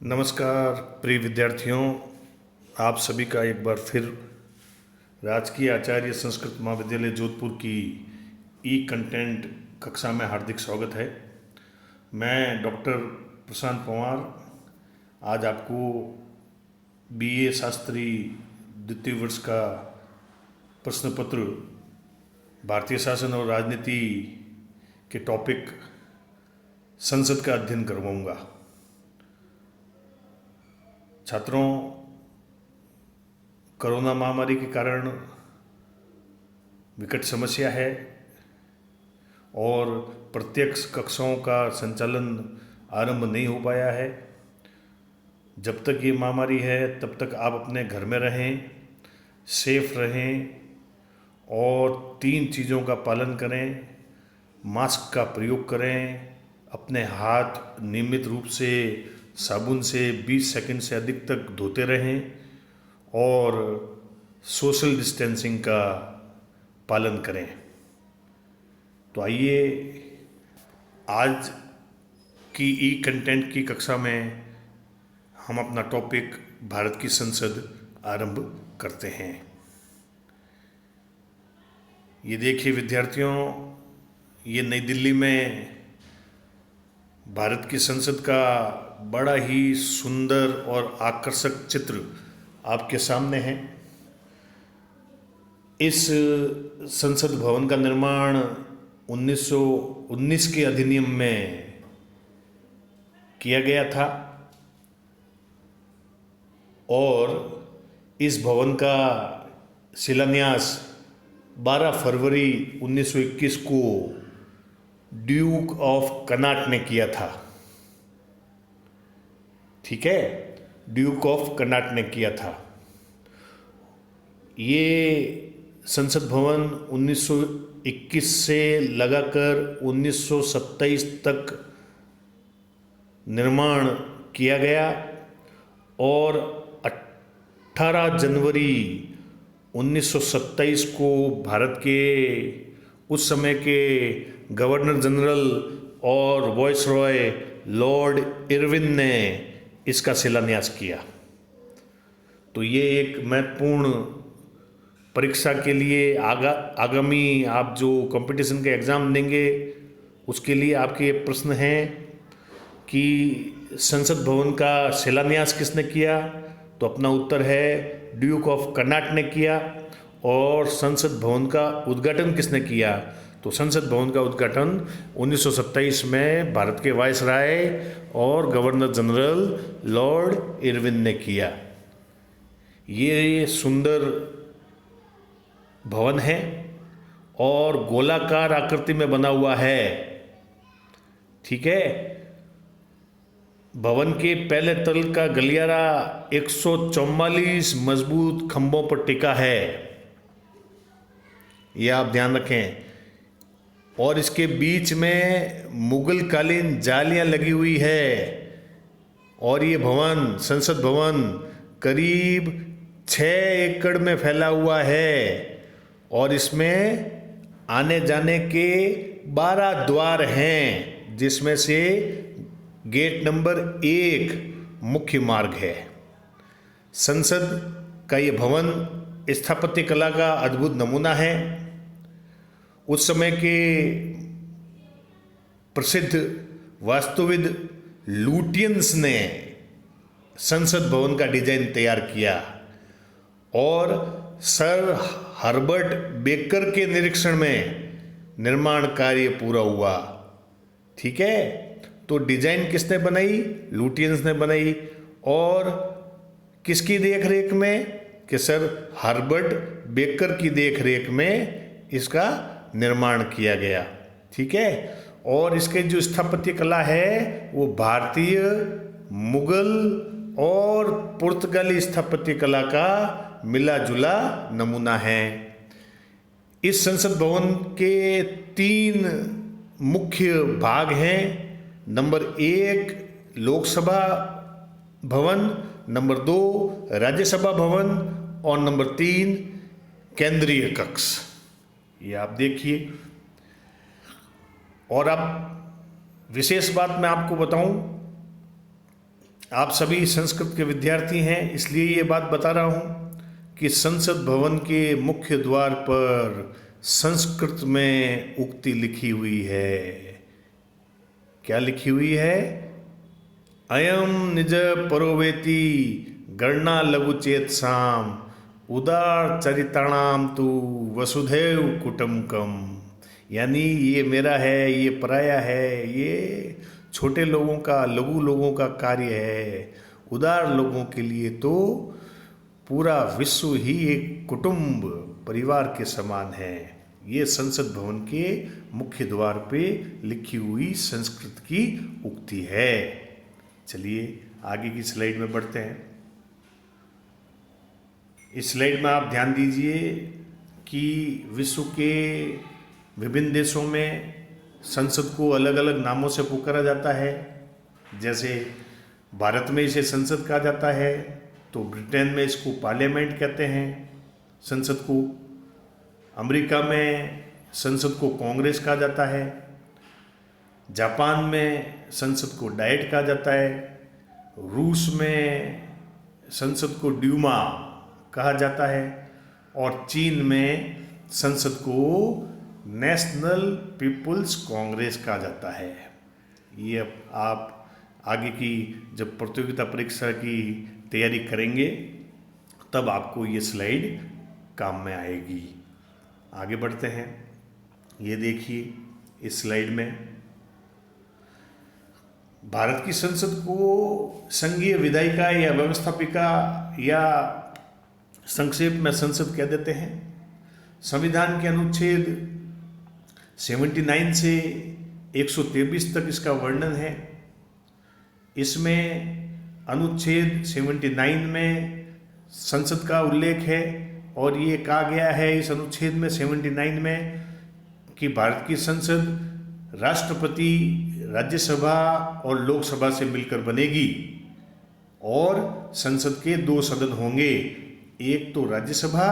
नमस्कार प्रिय विद्यार्थियों, आप सभी का एक बार फिर राजकीय आचार्य संस्कृत महाविद्यालय जोधपुर की ई कंटेंट कक्षा में हार्दिक स्वागत है। मैं डॉक्टर प्रशांत पंवार आज आपको बीए शास्त्री द्वितीय वर्ष का प्रश्न पत्र भारतीय शासन और राजनीति के टॉपिक संसद का अध्ययन करवाऊंगा। छात्रों, कोरोना महामारी के कारण विकट समस्या है और प्रत्यक्ष कक्षाओं का संचालन आरंभ नहीं हो पाया है। जब तक ये महामारी है तब तक आप अपने घर में रहें, सेफ रहें और 3 चीज़ों का पालन करें। मास्क का प्रयोग करें, अपने हाथ नियमित रूप से साबुन से 20 सेकंड से अधिक तक धोते रहें और सोशल डिस्टेंसिंग का पालन करें। तो आइए आज की ई कंटेंट की कक्षा में हम अपना टॉपिक भारत की संसद आरंभ करते हैं। ये देखिए विद्यार्थियों, ये नई दिल्ली में भारत की संसद का बड़ा ही सुंदर और आकर्षक चित्र आपके सामने है। इस संसद भवन का निर्माण 1919 के अधिनियम में किया गया था और इस भवन का शिलान्यास 12 फरवरी 1921 को ड्यूक ऑफ कनाट ने किया था। ठीक है, ड्यूक ऑफ कनाट ने किया था। ये संसद भवन 1921 से लगाकर 1927 तक निर्माण किया गया और 18 जनवरी 1927 को भारत के उस समय के गवर्नर जनरल और वायसरॉय लॉर्ड इरविन ने इसका शिलान्यास किया। तो ये एक महत्वपूर्ण परीक्षा के लिए आगामी आप जो कंपटीशन के एग्ज़ाम देंगे उसके लिए आपके प्रश्न हैं कि संसद भवन का शिलान्यास किसने किया। तो अपना उत्तर है ड्यूक ऑफ कनाट ने किया। और संसद भवन का उद्घाटन किसने किया। तो संसद भवन का उद्घाटन 1927 में भारत के वायसराय और गवर्नर जनरल लॉर्ड इरविन ने किया। ये सुंदर भवन है और गोलाकार आकृति में बना हुआ है। ठीक है, भवन के पहले तल का गलियारा 144 मजबूत खंभों पर टिका है, यह आप ध्यान रखें। और इसके बीच में मुगल कालीन जालियां लगी हुई है और ये भवन, संसद भवन करीब 6 एकड़ में फैला हुआ है और इसमें आने जाने के 12 द्वार हैं, जिसमें से गेट नंबर 1 मुख्य मार्ग है। संसद का ये भवन स्थापत्य कला का अद्भुत नमूना है। उस समय के प्रसिद्ध वास्तुविद लुटियंस ने संसद भवन का डिजाइन तैयार किया और सर हर्बर्ट बेकर के निरीक्षण में निर्माण कार्य पूरा हुआ। ठीक है, तो डिजाइन किसने बनाई? लुटियंस ने बनाई। और किसकी देखरेख में? कि सर हर्बर्ट बेकर की देखरेख में इसका निर्माण किया गया। ठीक है, और इसके जो स्थापत्य कला है वो भारतीय, मुगल और पुर्तगाली स्थापत्य कला का मिला जुला नमूना है। इस संसद भवन के 3 मुख्य भाग हैं। नंबर 1 लोकसभा भवन, नंबर 2 राज्यसभा भवन और नंबर 3 केंद्रीय कक्ष। ये आप देखिए। और अब विशेष बात मैं आपको बताऊं आप सभी संस्कृत के विद्यार्थी हैं, इसलिए ये बात बता रहा हूँ कि संसद भवन के मुख्य द्वार पर संस्कृत में उक्ति लिखी हुई है। क्या लिखी हुई है? अयम निज परोवेति गणना लघु चेतसाम उदार चरिताणाम तु वसुधैव कुटुम्बकम। यानी ये मेरा है, ये पराया है, ये छोटे लोगों का, लघु लोगों का कार्य है। उदार लोगों के लिए तो पूरा विश्व ही एक कुटुंब, परिवार के समान है। ये संसद भवन के मुख्य द्वार पे लिखी हुई संस्कृत की उक्ति है। चलिए आगे की स्लाइड में बढ़ते हैं। इस स्लाइड में आप ध्यान दीजिए कि विश्व के विभिन्न देशों में संसद को अलग अलग नामों से पुकारा जाता है। जैसे भारत में इसे संसद कहा जाता है, तो ब्रिटेन में इसको पार्लियामेंट कहते हैं संसद को। अमेरिका में संसद को कांग्रेस कहा जाता है। जापान में संसद को डाइट कहा जाता है। रूस में संसद को ड्यूमा कहा जाता है। और चीन में संसद को नेशनल पीपुल्स कांग्रेस कहा जाता है। ये आप आगे की जब प्रतियोगिता परीक्षा की तैयारी करेंगे तब आपको ये स्लाइड काम में आएगी। आगे बढ़ते हैं। ये देखिए इस स्लाइड में भारत की संसद को संघीय विधायिका या व्यवस्थापिका या संक्षेप में संसद कह देते हैं। संविधान के अनुच्छेद 79 से 123 तक इसका वर्णन है। इसमें अनुच्छेद 79 में संसद का उल्लेख है और ये कहा गया है इस अनुच्छेद में 79 में कि भारत की संसद राष्ट्रपति, राज्यसभा और लोकसभा से मिलकर बनेगी और संसद के 2 सदन होंगे, एक तो राज्यसभा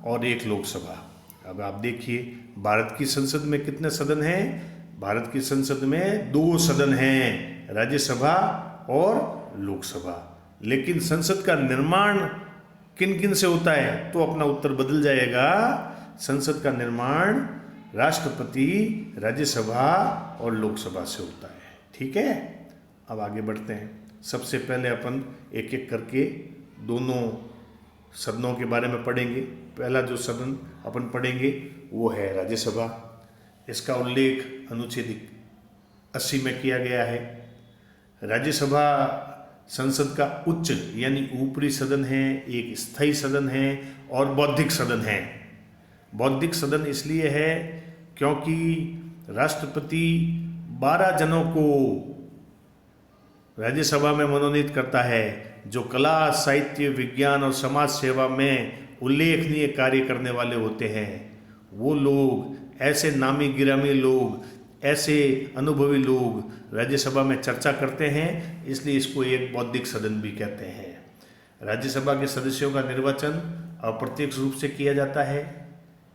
और एक लोकसभा। अब आप देखिए भारत की संसद में कितने सदन हैं? भारत की संसद में 2 सदन हैं, राज्यसभा और लोकसभा। लेकिन संसद का निर्माण किन किन से होता है? तो अपना उत्तर बदल जाएगा। संसद का निर्माण राष्ट्रपति, राज्यसभा और लोकसभा से होता है। ठीक है, अब आगे बढ़ते हैं। सबसे पहले अपन एक एक करके दोनों सदनों के बारे में पढ़ेंगे। पहला जो सदन अपन पढ़ेंगे वो है राज्यसभा। इसका उल्लेख अनुच्छेद 80 में किया गया है। राज्यसभा संसद का उच्च यानी ऊपरी सदन है, एक स्थायी सदन है और बौद्धिक सदन है। बौद्धिक सदन इसलिए है क्योंकि राष्ट्रपति 12 जनों को राज्यसभा में मनोनीत करता है जो कला, साहित्य, विज्ञान और समाज सेवा में उल्लेखनीय कार्य करने वाले होते हैं। वो लोग, ऐसे नामी गिरामी लोग, ऐसे अनुभवी लोग राज्यसभा में चर्चा करते हैं, इसलिए इसको एक बौद्धिक सदन भी कहते हैं। राज्यसभा के सदस्यों का निर्वाचन अप्रत्यक्ष रूप से किया जाता है।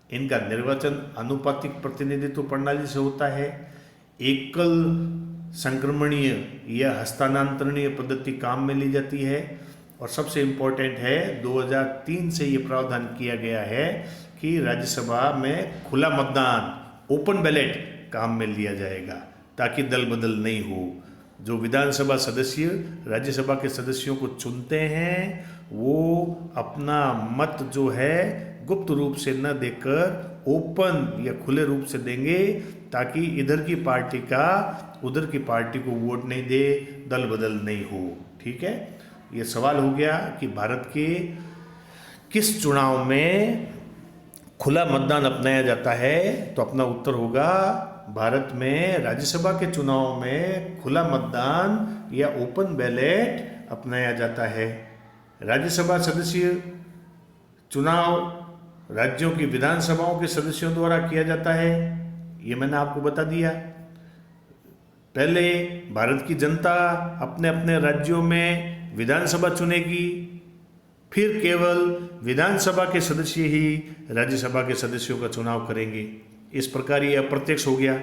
इनका निर्वाचन आनुपातिक प्रतिनिधित्व प्रणाली से होता है। एकल संक्रमणीय या हस्तांतरणीय पद्धति काम में ली जाती है। और सबसे इम्पोर्टेंट है 2003 से ये प्रावधान किया गया है कि राज्यसभा में खुला मतदान, ओपन बैलेट काम में लिया जाएगा ताकि दल बदल नहीं हो। जो विधानसभा सदस्य राज्यसभा के सदस्यों को चुनते हैं वो अपना मत जो है गुप्त रूप से न देकर ओपन या खुले रूप से देंगे ताकि इधर की पार्टी का उधर की पार्टी को वोट नहीं दे, दल बदल नहीं हो। ठीक है, ये सवाल हो गया कि भारत के किस चुनाव में खुला मतदान अपनाया जाता है, तो अपना उत्तर होगा भारत में राज्यसभा के चुनाव में खुला मतदान या ओपन बैलेट अपनाया जाता है। राज्यसभा सदस्य चुनाव राज्यों की विधानसभाओं के सदस्यों द्वारा किया जाता है। ये मैंने आपको बता दिया। पहले भारत की जनता अपने अपने राज्यों में विधानसभा चुनेगी, फिर केवल विधानसभा के सदस्य ही राज्यसभा के सदस्यों का चुनाव करेंगे। इस प्रकार ये अप्रत्यक्ष हो गया।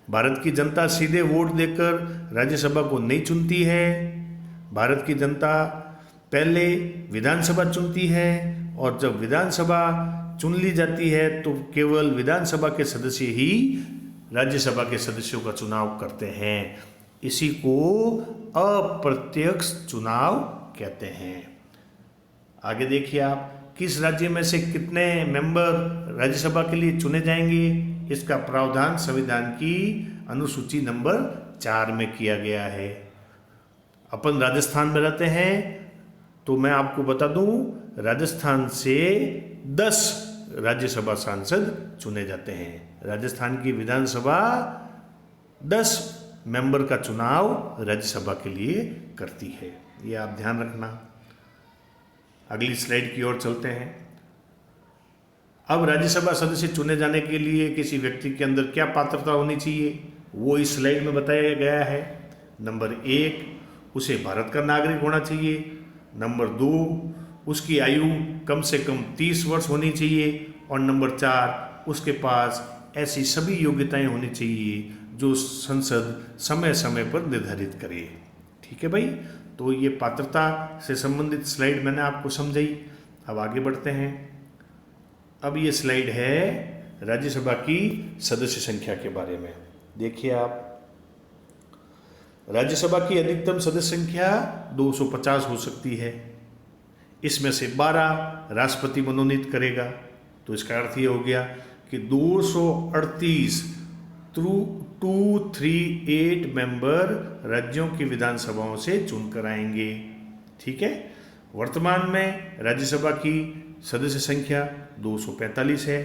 भारत की जनता सीधे वोट देकर राज्यसभा को नहीं चुनती है, भारत की जनता पहले विधानसभा चुनती है और जब विधानसभा चुन ली जाती है तो केवल विधानसभा के सदस्य ही राज्यसभा के सदस्यों का चुनाव करते हैं। इसी को अप्रत्यक्ष चुनाव कहते हैं। आगे देखिए आप, किस राज्य में से कितने मेंबर राज्यसभा के लिए चुने जाएंगे, इसका प्रावधान संविधान की अनुसूची नंबर 4 में किया गया है। अपन राजस्थान में रहते हैं तो मैं आपको बता दूं, राजस्थान से 10 राज्यसभा सांसद चुने जाते हैं। राजस्थान की विधानसभा 10 मेंबर का चुनाव राज्यसभा के लिए करती है, ये आप ध्यान रखना। अगली स्लाइड की ओर चलते हैं। अब राज्यसभा सदस्य चुने जाने के लिए किसी व्यक्ति के अंदर क्या पात्रता होनी चाहिए, वो इस स्लाइड में बताया गया है। नंबर 1, उसे भारत का नागरिक होना चाहिए। नंबर 2, उसकी आयु कम से कम 30 वर्ष होनी चाहिए। और नंबर 4, उसके पास ऐसी सभी योग्यताएं होनी चाहिए जो संसद समय समय पर निर्धारित करे। ठीक है भाई, तो ये पात्रता से संबंधित स्लाइड मैंने आपको समझाई। अब आगे बढ़ते हैं। अब ये स्लाइड है राज्यसभा की सदस्य संख्या के बारे में। देखिए आप, राज्यसभा की अधिकतम सदस्य संख्या 250 हो सकती है। इसमें से 12 राष्ट्रपति मनोनीत करेगा। तो इसका अर्थ ये हो गया कि 238 थ्रू 238 मेंबर राज्यों की विधानसभाओं से चुनकर आएंगे। ठीक है, वर्तमान में राज्यसभा की सदस्य संख्या 245 है,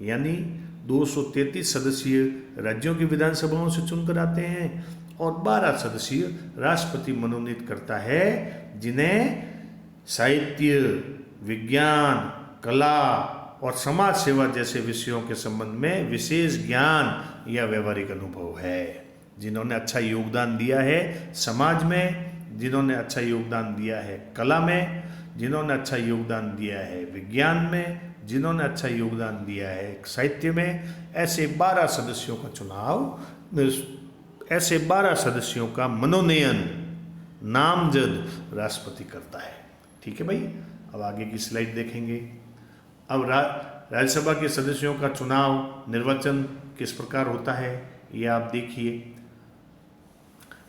यानी 233 सदस्य राज्यों की विधानसभाओं से चुनकर आते हैं और 12 सदस्य राष्ट्रपति मनोनीत करता है, जिन्हें साहित्य, विज्ञान, कला और समाज सेवा जैसे विषयों के संबंध में विशेष ज्ञान या व्यवहारिक अनुभव है, जिन्होंने अच्छा योगदान दिया है समाज में, जिन्होंने अच्छा योगदान दिया है कला में, जिन्होंने अच्छा योगदान दिया है विज्ञान में, जिन्होंने अच्छा योगदान दिया है साहित्य में। ऐसे 12 सदस्यों का चुनाव, ऐसे 12 सदस्यों का मनोनयन नामजद राष्ट्रपति करता है। ठीक है भाई, अब आगे की स्लाइड देखेंगे। अब राज्यसभा के सदस्यों का चुनाव निर्वाचन किस प्रकार होता है, ये आप देखिए।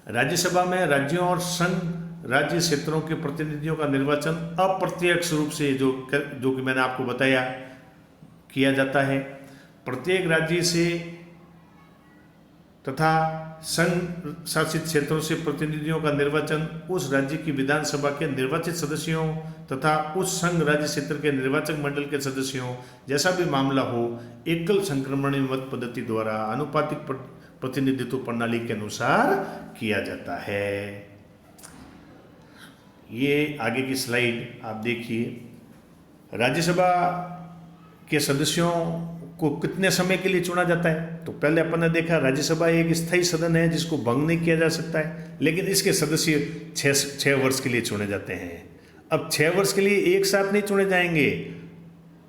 राज्यसभा में राज्यों और संघ राज्य क्षेत्रों के प्रतिनिधियों का निर्वाचन अप्रत्यक्ष रूप से जो कि मैंने आपको बताया किया जाता है। प्रत्येक राज्य से तथा संघ शासित क्षेत्रों से प्रतिनिधियों का निर्वाचन उस राज्य की विधानसभा के निर्वाचित सदस्यों तथा उस संघ राज्य क्षेत्र के निर्वाचक मंडल के सदस्यों, जैसा भी मामला हो, एकल संक्रमणीय मत पद्धति द्वारा आनुपातिक प्रतिनिधित्व प्रणाली के अनुसार किया जाता है। ये आगे की स्लाइड आप देखिए। राज्यसभा के सदस्यों को कितने समय के लिए चुना जाता है, तो पहले अपन ने देखा राज्यसभा एक स्थायी सदन है जिसको भंग नहीं किया जा सकता है, लेकिन इसके सदस्य 6 वर्ष के लिए चुने जाते हैं। अब 6 वर्ष के लिए एक साथ नहीं चुने जाएंगे,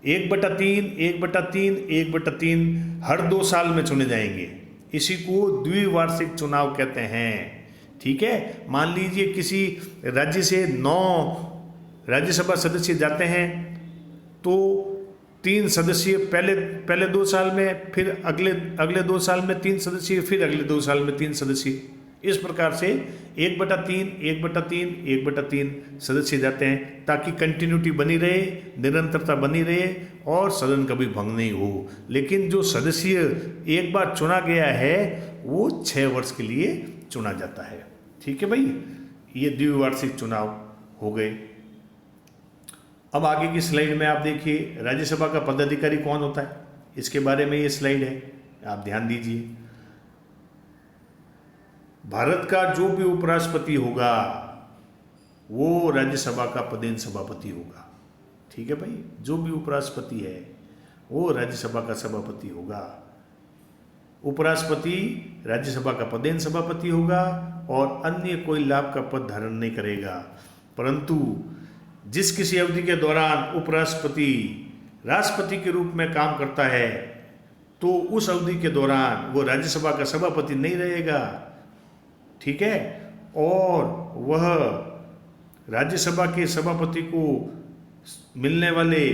1/3, 1/3, 1/3 हर 2 साल में चुने जाएंगे। इसी को द्विवार्षिक चुनाव कहते हैं। ठीक है, मान लीजिए किसी राज्य से 9 राज्यसभा सदस्य जाते हैं तो 3 सदस्य पहले 2 साल में, फिर अगले 2 साल में 3 सदस्य, फिर अगले 2 साल में 3 सदस्य। इस प्रकार से 1/3, 1/3, 1/3 सदस्य जाते हैं ताकि कंटिन्यूटी बनी रहे, निरंतरता बनी रहे और सदन कभी भंग नहीं हो। लेकिन जो सदस्य एक बार चुना गया है वो 6 वर्ष के लिए चुना जाता है। ठीक है भाई, ये द्विवार्षिक चुनाव हो गए। अब आगे की स्लाइड में आप देखिए राज्यसभा का पदाधिकारी कौन होता है, इसके बारे में ये स्लाइड है, आप ध्यान दीजिए। भारत का जो भी उपराष्ट्रपति होगा वो राज्यसभा का पदेन सभापति होगा। ठीक है भाई, जो भी उपराष्ट्रपति है वो राज्यसभा का सभापति होगा। उपराष्ट्रपति राज्यसभा का पदेन सभापति होगा और अन्य कोई लाभ का पद धारण नहीं करेगा। परंतु जिस किसी अवधि के दौरान उपराष्ट्रपति राष्ट्रपति के रूप में काम करता है तो उस अवधि के दौरान वो राज्यसभा का सभापति नहीं रहेगा। ठीक है, और वह राज्यसभा के सभापति को मिलने वाले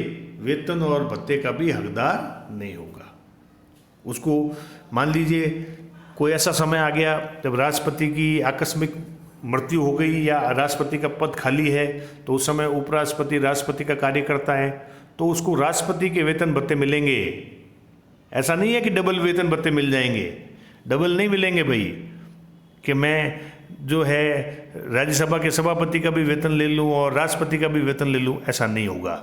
वेतन और भत्ते का भी हकदार नहीं होगा। उसको मान लीजिए कोई ऐसा समय आ गया जब राष्ट्रपति की आकस्मिक मृत्यु हो गई या राष्ट्रपति का पद खाली है, तो उस समय उपराष्ट्रपति राष्ट्रपति का कार्य करता है, तो उसको राष्ट्रपति के वेतन भत्ते मिलेंगे। ऐसा नहीं है कि डबल वेतन भत्ते मिल जाएंगे, डबल नहीं मिलेंगे भाई, कि मैं जो है राज्यसभा के सभापति का भी वेतन ले लूँ और राष्ट्रपति का भी वेतन ले लूँ, ऐसा नहीं होगा।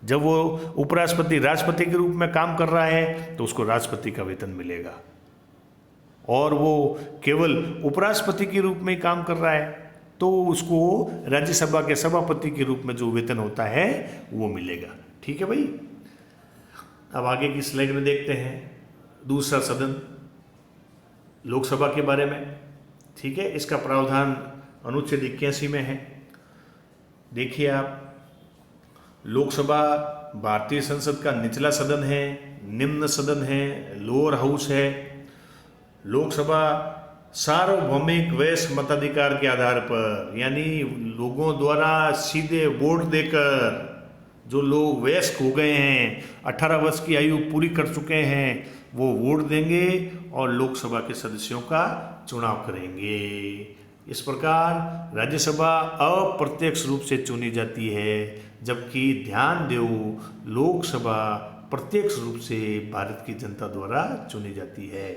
जब वो उपराष्ट्रपति राष्ट्रपति के रूप में काम कर रहा है तो उसको राष्ट्रपति का वेतन मिलेगा, और वो केवल उपराष्ट्रपति के रूप में ही काम कर रहा है तो उसको राज्यसभा के सभापति के रूप में जो वेतन होता है वो मिलेगा। ठीक है भाई। अब आगे की स्लाइड में देखते हैं दूसरा सदन, लोकसभा के बारे में। ठीक है, इसका प्रावधान अनुच्छेद 81 में है। देखिए आप, लोकसभा भारतीय संसद का निचला सदन है, निम्न सदन है, लोअर हाउस है। लोकसभा सार्वभौमिक वयस्क मताधिकार के आधार पर, यानी लोगों द्वारा सीधे वोट देकर, जो लोग वयस्क हो गए हैं, 18 वर्ष की आयु पूरी कर चुके हैं, वो वोट देंगे और लोकसभा के सदस्यों का चुनाव करेंगे। इस प्रकार राज्यसभा अप्रत्यक्ष रूप से चुनी जाती है, जबकि ध्यान दो लोकसभा प्रत्यक्ष रूप से भारत की जनता द्वारा चुनी जाती है।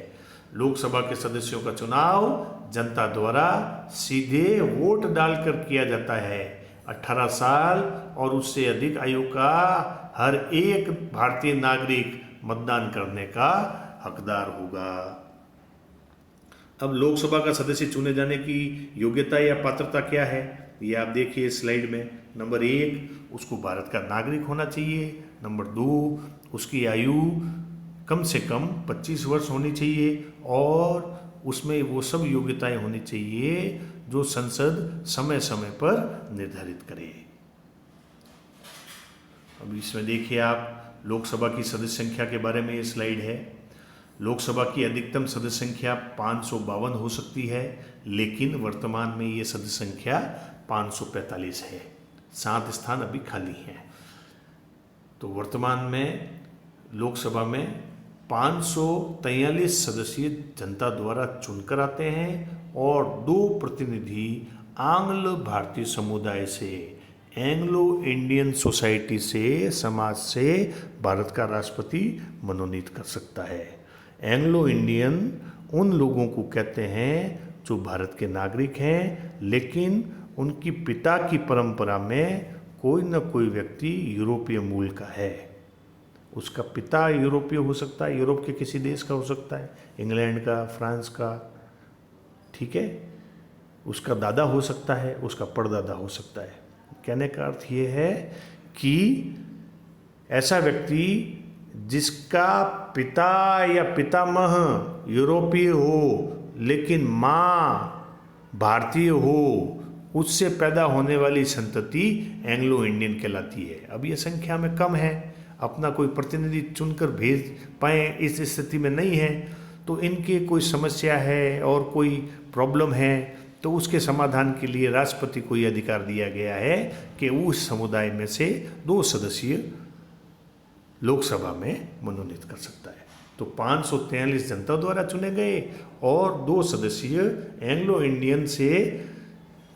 लोकसभा के सदस्यों का चुनाव जनता द्वारा सीधे वोट डालकर किया जाता है। 18 साल और उससे अधिक आयु का हर एक भारतीय नागरिक मतदान करने का हकदार होगा। अब लोकसभा का सदस्य चुने जाने की योग्यता या पात्रता क्या है, ये आप देखिए स्लाइड में। नंबर 1, उसको भारत का नागरिक होना चाहिए। नंबर 2, उसकी आयु कम से कम 25 वर्ष होनी चाहिए और उसमें वो सब योग्यताएं होनी चाहिए जो संसद समय समय पर निर्धारित करे। अब इसमें देखिए आप, लोकसभा की सदस्य संख्या के बारे में ये स्लाइड है। लोकसभा की अधिकतम सदस्य संख्या 552 हो सकती है, लेकिन वर्तमान में ये सदस्य संख्या 545 है। 7 स्थान अभी खाली हैं। तो वर्तमान में लोकसभा में 543 सदस्य जनता द्वारा चुनकर आते हैं और 2 प्रतिनिधि आंग्ल भारतीय समुदाय से, एंग्लो इंडियन सोसाइटी से, समाज से भारत का राष्ट्रपति मनोनीत कर सकता है। एंग्लो इंडियन उन लोगों को कहते हैं जो भारत के नागरिक हैं, लेकिन उनकी पिता की परंपरा में कोई न कोई व्यक्ति यूरोपीय मूल का है। उसका पिता यूरोपीय हो सकता है, यूरोप के किसी देश का हो सकता है, इंग्लैंड का, फ्रांस का, ठीक है। उसका दादा हो सकता है, उसका परदादा हो सकता है। कहने का अर्थ ये है कि ऐसा व्यक्ति जिसका पिता या पितामह यूरोपीय हो लेकिन माँ भारतीय हो, उससे पैदा होने वाली संतति एंग्लो इंडियन कहलाती है। अब ये संख्या में कम है, अपना कोई प्रतिनिधि चुनकर भेज पाए इस स्थिति में नहीं है, तो इनके कोई समस्या है और कोई प्रॉब्लम है तो उसके समाधान के लिए राष्ट्रपति को यह अधिकार दिया गया है कि उस समुदाय में से 2 सदस्य लोकसभा में मनोनीत कर सकता है। तो 543 जनता द्वारा चुने गए और 2 सदस्य एंग्लो इंडियन से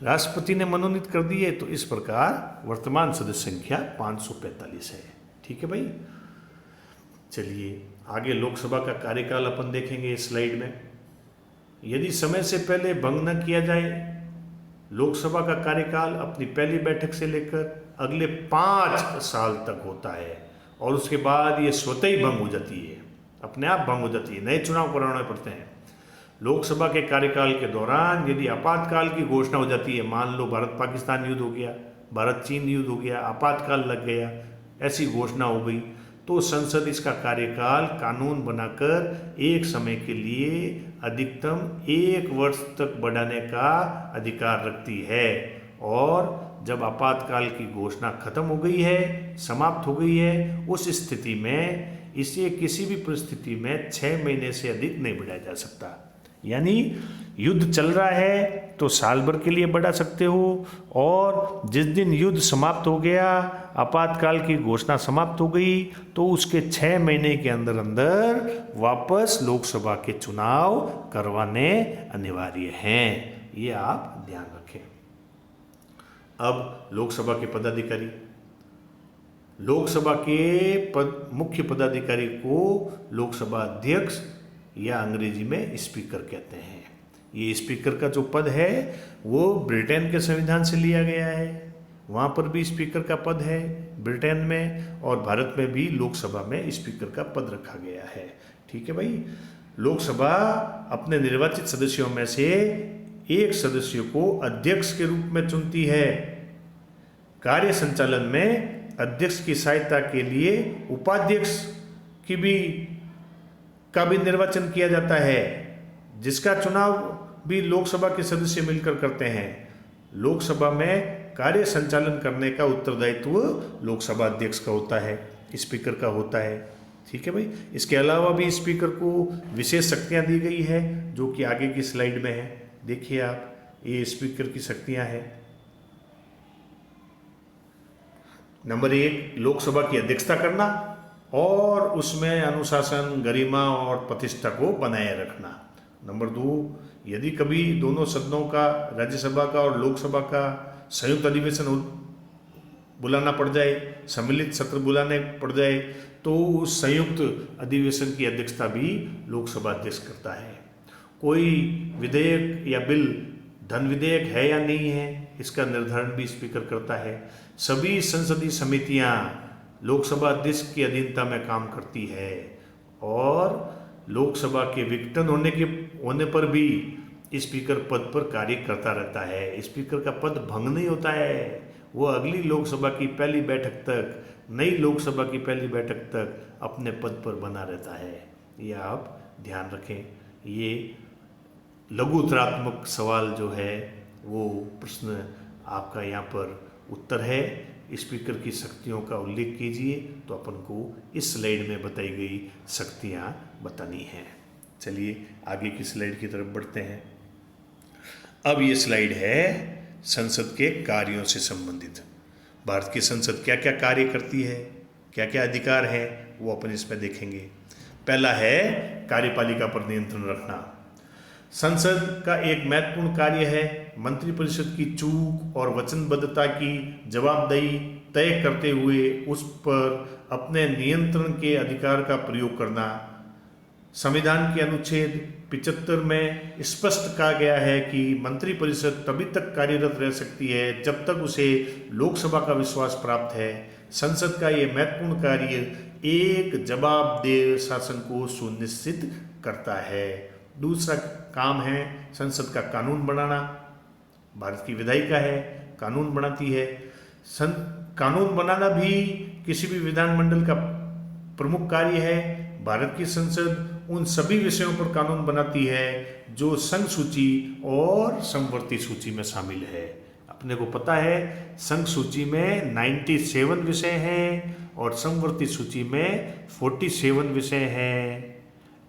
राष्ट्रपति ने मनोनीत कर दिए। तो इस प्रकार वर्तमान सदस्य संख्या 545 है। ठीक है भाई। चलिए आगे लोकसभा का कार्यकाल अपन देखेंगे इस स्लाइड में। यदि समय से पहले भंग न किया जाए, लोकसभा का कार्यकाल अपनी पहली बैठक से लेकर अगले 5 साल तक होता है और उसके बाद ये स्वतः ही भंग हो जाती है, अपने आप भंग हो जाती है, नए चुनाव कराने पड़ते हैं। लोकसभा के कार्यकाल के दौरान यदि आपातकाल की घोषणा हो जाती है, मान लो भारत पाकिस्तान युद्ध हो गया, भारत चीन युद्ध हो गया, आपातकाल लग गया, ऐसी घोषणा हो गई, तो संसद इसका कार्यकाल कानून बनाकर एक समय के लिए अधिकतम 1 वर्ष तक बढ़ाने का अधिकार रखती है। और जब आपातकाल की घोषणा खत्म हो गई है, समाप्त हो गई है, उस स्थिति में इसे किसी भी परिस्थिति में 6 महीने से अधिक नहीं बढ़ाया जा सकता। यानी युद्ध चल रहा है तो साल भर के लिए बढ़ा सकते हो, और जिस दिन युद्ध समाप्त हो गया, आपातकाल की घोषणा समाप्त हो गई, तो उसके 6 महीने के अंदर अंदर वापस लोकसभा के चुनाव करवाने अनिवार्य हैं। ये आप ध्यान रखें। अब लोकसभा के पदाधिकारी, लोकसभा के मुख्य पदाधिकारी को लोकसभा अध्यक्ष या अंग्रेजी में स्पीकर कहते हैं। ये स्पीकर का जो पद है वो ब्रिटेन के संविधान से लिया गया है, वहाँ पर भी स्पीकर का पद है ब्रिटेन में, और भारत में भी लोकसभा में स्पीकर का पद रखा गया है। ठीक है भाई। लोकसभा अपने निर्वाचित सदस्यों में से एक सदस्य को अध्यक्ष के रूप में चुनती है। कार्य संचालन में अध्यक्ष की सहायता के लिए उपाध्यक्ष का भी निर्वाचन किया जाता है, जिसका चुनाव भी लोकसभा के सदस्य मिलकर करते हैं। लोकसभा में कार्य संचालन करने का उत्तरदायित्व लोकसभा अध्यक्ष का होता है, स्पीकर का होता है। ठीक है भाई। इसके अलावा भी स्पीकर को विशेष शक्तियां दी गई है, जो कि आगे की स्लाइड में है। देखिए आप, ये स्पीकर की शक्तियां हैं। नंबर 1, लोकसभा की अध्यक्षता करना और उसमें अनुशासन, गरिमा और प्रतिष्ठा को बनाए रखना। नंबर 2, यदि कभी दोनों सदनों का, राज्यसभा का और लोकसभा का संयुक्त अधिवेशन बुलाना पड़ जाए, सम्मिलित सत्र बुलाने पड़ जाए, तो उस संयुक्त अधिवेशन की अध्यक्षता भी लोकसभा अध्यक्ष करता है। कोई विधेयक या बिल धन विधेयक है या नहीं है, इसका निर्धारण भी स्पीकर करता है। सभी संसदीय समितियां लोकसभा अध्यक्ष की अधीनता में काम करती है, और लोकसभा के विघटन होने पर भी स्पीकर पद पर कार्य करता रहता है। स्पीकर का पद भंग नहीं होता है, वो अगली लोकसभा की पहली बैठक तक, नई लोकसभा की पहली बैठक तक अपने पद पर बना रहता है। ये आप ध्यान रखें। ये लघुत्तरात्मक सवाल जो है वो प्रश्न आपका यहाँ पर उत्तर है। स्पीकर की शक्तियों का उल्लेख कीजिए, तो अपन को इस स्लाइड में बताई गई शक्तियाँ बतानी हैं। चलिए आगे की स्लाइड की तरफ बढ़ते हैं। अब ये स्लाइड है संसद के कार्यों से संबंधित। भारत की संसद क्या क्या कार्य करती है, क्या क्या अधिकार है, वो अपन इसमें देखेंगे। पहला है कार्यपालिका पर नियंत्रण रखना। संसद का एक महत्वपूर्ण कार्य है मंत्रिपरिषद की चूक और वचनबद्धता की जवाबदेही तय करते हुए उस पर अपने नियंत्रण के अधिकार का प्रयोग करना। संविधान के अनुच्छेद 75 में स्पष्ट कहा गया है कि मंत्रिपरिषद तभी तक कार्यरत रह सकती है जब तक उसे लोकसभा का विश्वास प्राप्त है। संसद का ये महत्वपूर्ण कार्य एक जवाबदेह शासन को सुनिश्चित करता है। दूसरा काम है संसद का कानून बनाना। भारत की विधायिका है, कानून बनाती है। कानून बनाना भी किसी भी विधानमंडल का प्रमुख कार्य है। भारत की संसद उन सभी विषयों पर कानून बनाती है जो संघ सूची और समवर्ती सूची में शामिल है। अपने को पता है संघ सूची में 97 विषय हैं और समवर्ती सूची में 47 विषय हैं।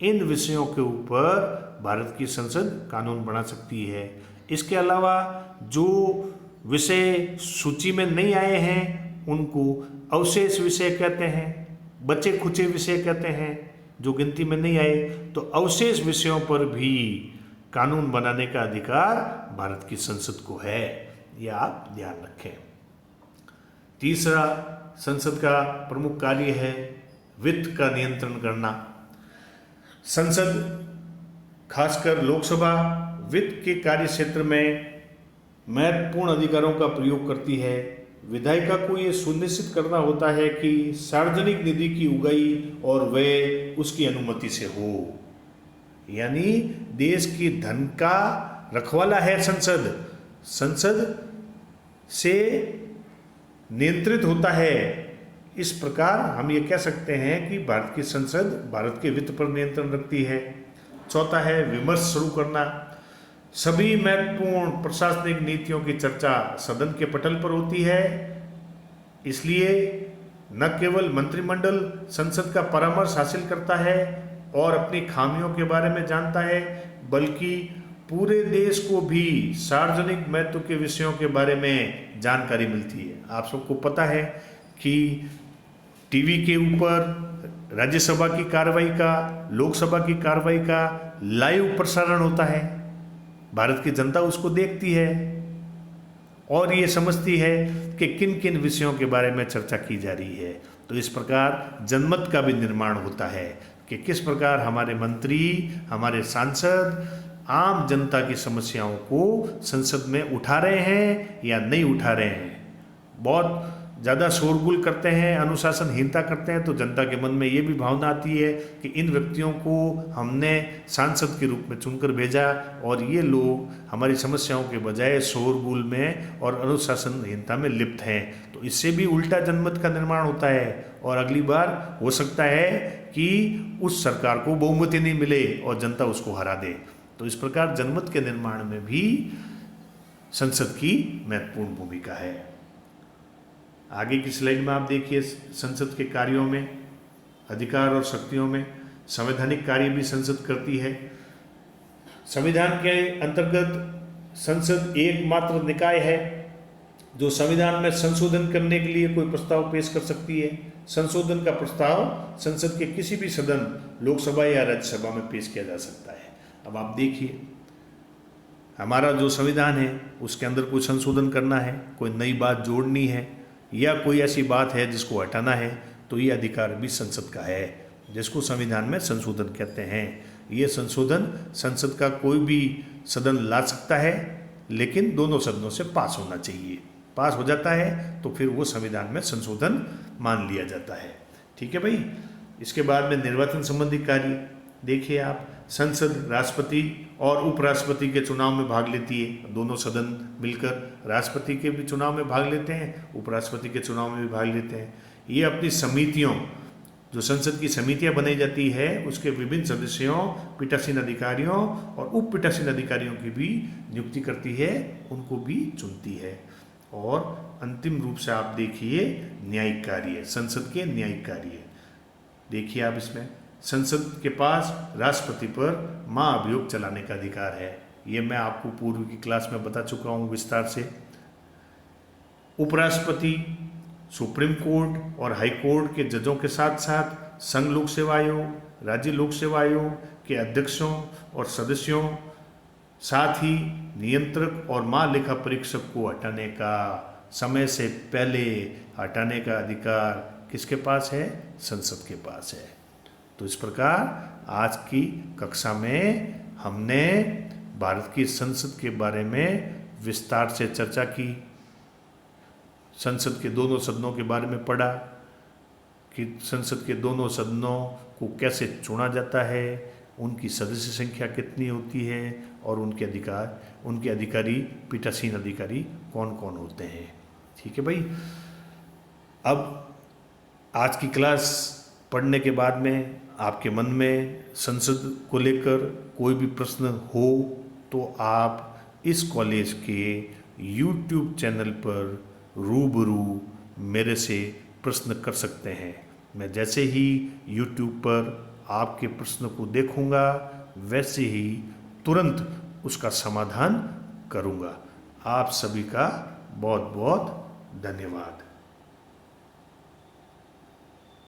इन विषयों के ऊपर भारत की संसद कानून बना सकती है। इसके अलावा जो विषय सूची में नहीं आए हैं उनको अवशेष विषय कहते हैं, बचे खुचे विषय कहते हैं। जो गिनती में नहीं आए तो अवशेष विषयों पर भी कानून बनाने का अधिकार भारत की संसद को है। यह आप ध्यान रखें। तीसरा संसद का प्रमुख कार्य है वित्त का नियंत्रण करना। संसद खासकर लोकसभा वित्त के कार्य क्षेत्र में महत्वपूर्ण अधिकारों का प्रयोग करती है। विधायिका को ये सुनिश्चित करना होता है कि सार्वजनिक निधि की उगाही और व्यय उसकी अनुमति से हो, यानी देश की धन का रखवाला है संसद। संसद से नियंत्रित होता है। इस प्रकार हम ये कह सकते हैं कि भारत की संसद भारत के वित्त पर नियंत्रण रखती है। चौथा है विमर्श शुरू करना। सभी महत्वपूर्ण प्रशासनिक नीतियों की चर्चा सदन के पटल पर होती है। इसलिए न केवल मंत्रिमंडल संसद का परामर्श हासिल करता है और अपनी खामियों के बारे में जानता है, बल्कि पूरे देश को भी सार्वजनिक महत्व के विषयों के बारे में जानकारी मिलती है। आप सबको पता है कि टीवी के ऊपर राज्यसभा की कार्रवाई का, लोकसभा की कार्रवाई का लाइव प्रसारण होता है। भारत की जनता उसको देखती है और ये समझती है कि किन किन विषयों के बारे में चर्चा की जा रही है। तो इस प्रकार जनमत का भी निर्माण होता है कि किस प्रकार हमारे मंत्री, हमारे सांसद आम जनता की समस्याओं को संसद में उठा रहे हैं या नहीं उठा रहे हैं। बहुत ज़्यादा शोरगुल करते हैं, अनुशासनहीनता करते हैं, तो जनता के मन में ये भी भावना आती है कि इन व्यक्तियों को हमने सांसद के रूप में चुनकर भेजा और ये लोग हमारी समस्याओं के बजाय शोरगुल में और अनुशासनहीनता में लिप्त हैं। तो इससे भी उल्टा जनमत का निर्माण होता है और अगली बार हो सकता है कि उस सरकार को बहुमति नहीं मिले और जनता उसको हरा दे। तो इस प्रकार जनमत के निर्माण में भी संसद की महत्वपूर्ण भूमिका है। आगे की स्लाइड में आप देखिए, संसद के कार्यों में, अधिकार और शक्तियों में संवैधानिक कार्य भी संसद करती है। संविधान के अंतर्गत संसद एकमात्र निकाय है जो संविधान में संशोधन करने के लिए कोई प्रस्ताव पेश कर सकती है। संशोधन का प्रस्ताव संसद के किसी भी सदन, लोकसभा या राज्यसभा में पेश किया जा सकता है। अब आप देखिए, हमारा जो संविधान है उसके अंदर कोई संशोधन करना है, कोई नई बात जोड़नी है या कोई ऐसी बात है जिसको हटाना है, तो ये अधिकार भी संसद का है, जिसको संविधान में संशोधन कहते हैं। ये संशोधन संसद का कोई भी सदन ला सकता है, लेकिन दोनों सदनों से पास होना चाहिए। पास हो जाता है तो फिर वो संविधान में संशोधन मान लिया जाता है। ठीक है भाई। इसके बाद में निर्वाचन संबंधी कार्य देखिए आप, संसद राष्ट्रपति और उपराष्ट्रपति के चुनाव में भाग लेती है। दोनों सदन मिलकर राष्ट्रपति के भी चुनाव में भाग लेते हैं, उपराष्ट्रपति के चुनाव में भी भाग लेते हैं। ये अपनी समितियों, जो संसद की समितियां बनाई जाती है, उसके विभिन्न सदस्यों, पीठासीन अधिकारियों और उप पीठासीन अधिकारियों की भी नियुक्ति करती है, उनको भी चुनती है। और अंतिम रूप से आप देखिए न्यायिक कार्य, संसद के न्यायिक कार्य देखिए आप। इसमें संसद के पास राष्ट्रपति पर महाअभियोग चलाने का अधिकार है। ये मैं आपको पूर्व की क्लास में बता चुका हूँ विस्तार से। उपराष्ट्रपति सुप्रीम कोर्ट और हाई कोर्ट के जजों के साथ साथ संघ लोक सेवा आयोग, राज्य लोक सेवा आयोग के अध्यक्षों और सदस्यों, साथ ही नियंत्रक और महालेखा परीक्षक को हटाने का, समय से पहले हटाने का अधिकार किसके पास है? संसद के पास है। तो इस प्रकार आज की कक्षा में हमने भारत की संसद के बारे में विस्तार से चर्चा की। संसद के दोनों सदनों के बारे में पढ़ा कि संसद के दोनों सदनों को कैसे चुना जाता है, उनकी सदस्य संख्या कितनी होती है और उनके अधिकारी, पीठासीन अधिकारी कौन कौन होते हैं। ठीक है भाई। अब आज की क्लास पढ़ने के बाद में आपके मन में संसद को लेकर कोई भी प्रश्न हो तो आप इस कॉलेज के YouTube चैनल पर रूबरू मेरे से प्रश्न कर सकते हैं। मैं जैसे ही YouTube पर आपके प्रश्न को देखूंगा, वैसे ही तुरंत उसका समाधान करूंगा। आप सभी का बहुत बहुत धन्यवाद।